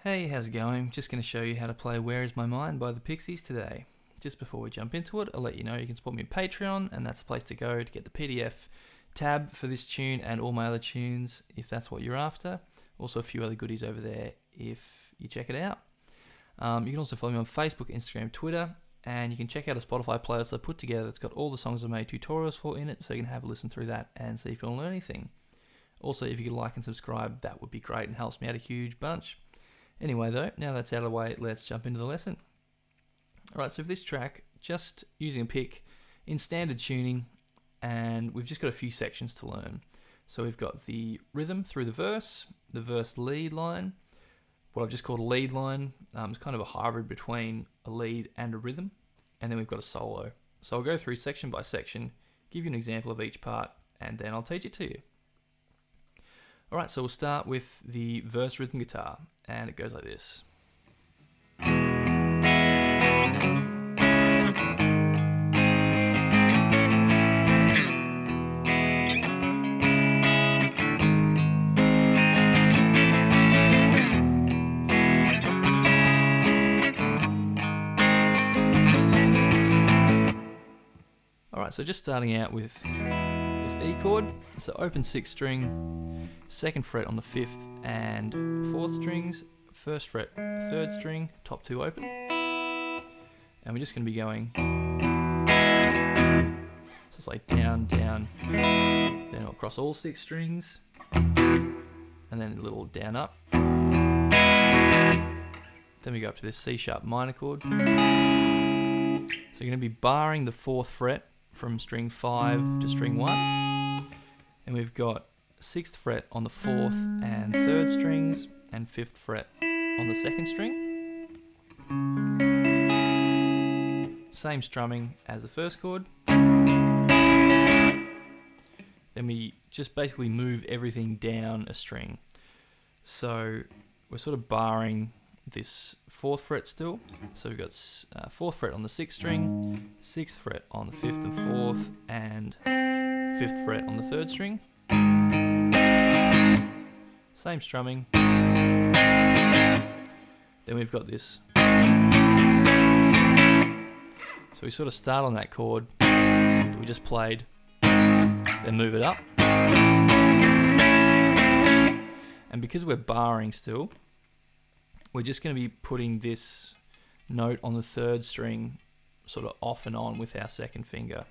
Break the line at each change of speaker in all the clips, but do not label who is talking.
Hey, how's it going? Just going to show you how to play Where Is My Mind by the Pixies today. Just before we jump into it, I'll let you know you can support me on Patreon, and that's a place to go to get the PDF tab for this tune and all my other tunes if that's what you're after. Also a few other goodies over there if you check it out. You can also follow me on Facebook, Instagram, Twitter, and you can check out a Spotify playlist I put together that's got all the songs I made tutorials for in it, so you can have a listen through that and see if you want to learn anything. Also, if you could like and subscribe, that would be great and helps me out a huge bunch. Anyway though, now that's out of the way, let's jump into the lesson. Alright, so for this track, just using a pick in standard tuning, and we've just got a few sections to learn. So we've got the rhythm through the verse lead line, what I've just called a lead line. It's kind of a hybrid between a lead and a rhythm, and then we've got a solo. So I'll go through section by section, give you an example of each part, and then I'll teach it to you. Alright, so we'll start with the verse rhythm guitar, and it goes like this. Alright, so just starting out with this E chord, so open 6th string, 2nd fret on the 5th and 4th strings, 1st fret 3rd string, top 2 open, and we're just going to be going, so it's like down, down, then across all 6 strings, and then a little down up, then we go up to this C sharp minor chord, so you're going to be barring the 4th fret from string 5 to string 1, and we've got 6th fret on the 4th and 3rd strings, and 5th fret on the 2nd string. Same strumming as the first chord. Then we just basically move everything down a string. So we're sort of barring this 4th fret still. So we've got 4th fret on the 6th string, 6th fret on the 5th and 4th, and 5th fret on the 3rd string. Same strumming. Then we've got this. So we sort of start on that chord that we just played, then move it up. And because we're barring still, we're just going to be putting this note on the 3rd string sort of off and on with our 2nd finger.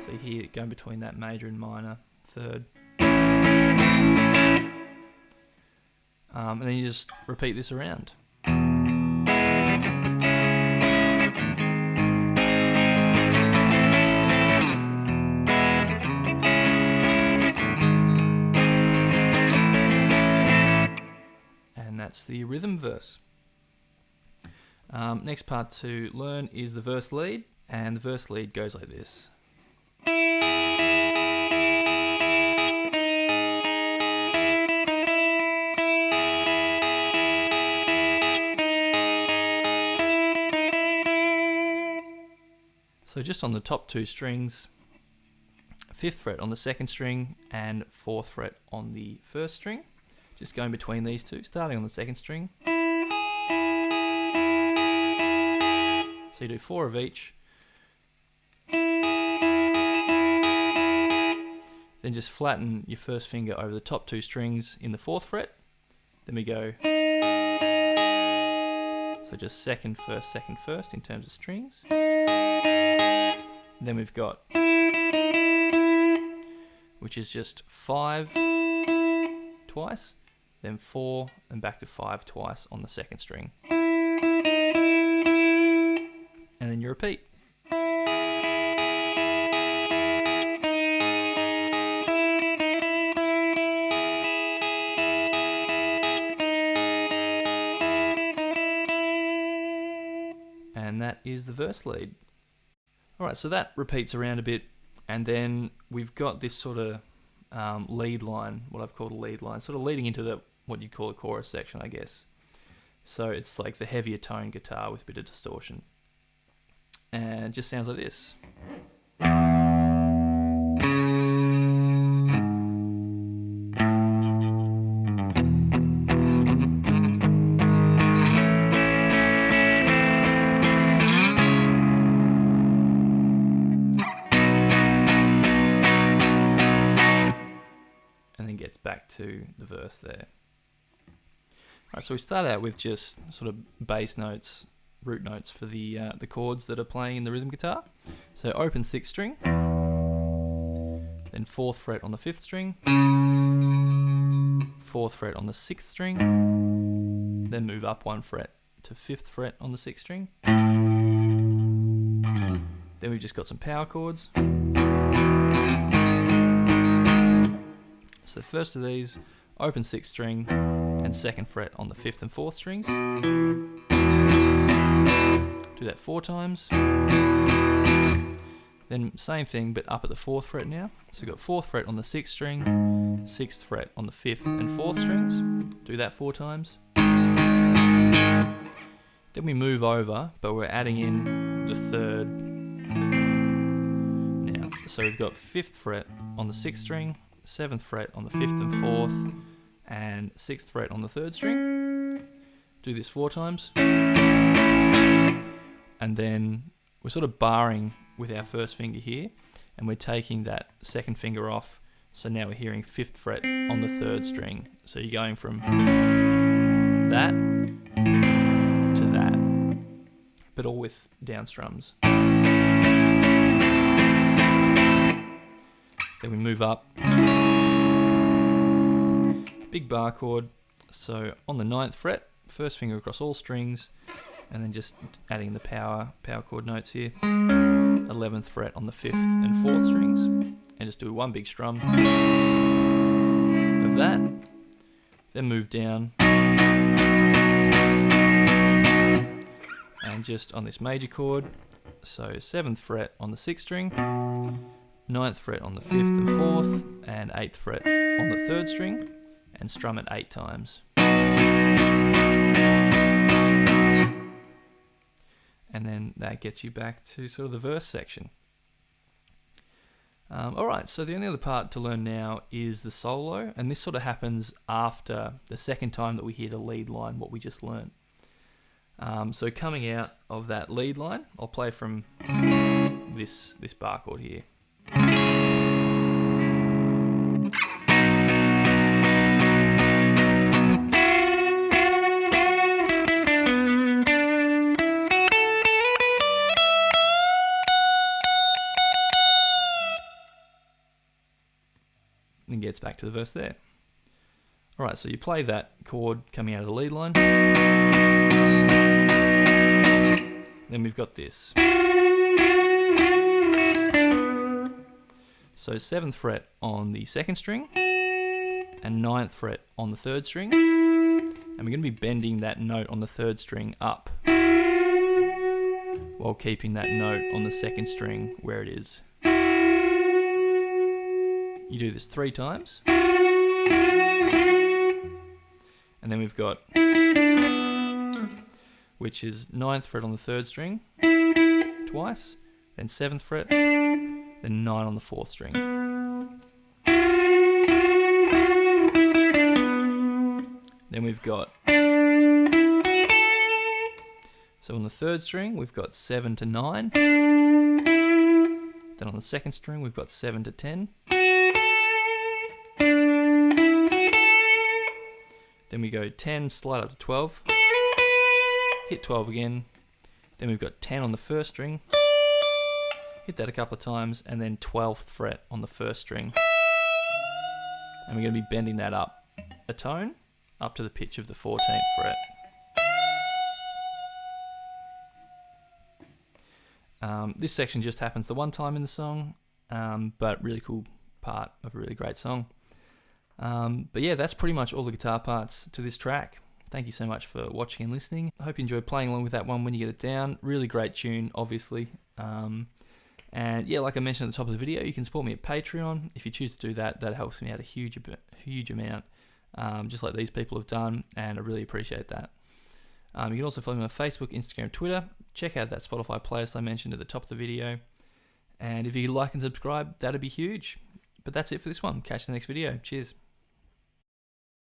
So you hear it going between that major and minor 3rd. And then you just repeat this around. And that's the rhythm verse. Next part to learn is the verse lead, and the verse lead goes like this. So just on the top 2 strings, 5th fret on the 2nd string and 4th fret on the 1st string. Just going between these two, starting on the 2nd string. So you do 4 of each. Then just flatten your 1st finger over the top 2 strings in the 4th fret. Then we go, so just 2nd, 1st, 2nd, 1st in terms of strings. Then we've got, which is just 5 twice, then 4 and back to 5 twice on the 2nd string. And then you repeat. And that is the verse lead. Alright, so that repeats around a bit, and then we've got this sort of lead line, what I've called a lead line, sort of leading into what you'd call a chorus section, I guess. So it's like the heavier tone guitar with a bit of distortion. And it just sounds like this. back to the verse there. Alright, so we start out with just sort of bass notes, root notes for the chords that are playing in the rhythm guitar. So open 6th string, then 4th fret on the 5th string, 4th fret on the 6th string, then move up 1 fret to 5th fret on the 6th string. Then we've just got some power chords. So first of these, open 6th string and 2nd fret on the 5th and 4th strings. Do that 4 times. Then same thing, but up at the 4th fret now. So we've got 4th fret on the 6th string, 6th fret on the 5th and 4th strings. Do that 4 times. Then we move over, but we're adding in the 3rd now. So we've got 5th fret on the 6th string, 7th fret on the 5th and 4th, and 6th fret on the 3rd string. Do this 4 times. And then we're sort of barring with our first finger here, and we're taking that 2nd finger off. So now we're hearing 5th fret on the 3rd string. So you're going from that to that, but all with down strums. Then we move up. Big bar chord. So on the 9th fret, first finger across all strings, and then just adding the power chord notes here. 11th fret on the 5th and 4th strings, and just do one big strum of that. Then move down, and just on this major chord, so 7th fret on the 6th string, 9th fret on the 5th and 4th, and 8th fret on the 3rd string, and strum it 8 times. And then that gets you back to sort of the verse section. Alright, so the only other part to learn now is the solo, and this sort of happens after the second time that we hear the lead line, what we just learned. So coming out of that lead line, I'll play from this bar chord here. And gets back to the verse there. Alright, so you play that chord coming out of the lead line. Then we've got this. So 7th fret on the 2nd string, and 9th fret on the 3rd string. And we're going to be bending that note on the 3rd string up, while keeping that note on the 2nd string where it is. You do this 3 times. And then we've got, which is 9th fret on the 3rd string, twice, then 7th fret, then 9 on the 4th string. Then we've got, so on the 3rd string, we've got 7 to 9. Then on the 2nd string, we've got 7 to 10. Then we go 10, slide up to 12, hit 12 again. Then we've got 10 on the 1st string, hit that a couple of times, and then 12th fret on the 1st string. And we're going to be bending that up a tone, up to the pitch of the 14th fret. This section just happens the one time in the song, but really cool part of a really great song. But yeah, that's pretty much all the guitar parts to this track. Thank you so much for watching and listening. I hope you enjoyed playing along with that one when you get it down. Really great tune, obviously. And yeah, like I mentioned at the top of the video, you can support me at Patreon. If you choose to do that, that helps me out a huge amount, just like these people have done, and I really appreciate that. You can also follow me on Facebook, Instagram, Twitter. Check out that Spotify playlist I mentioned at the top of the video. And if you like and subscribe, that'd be huge. But that's it for this one. Catch you in the next video. Cheers.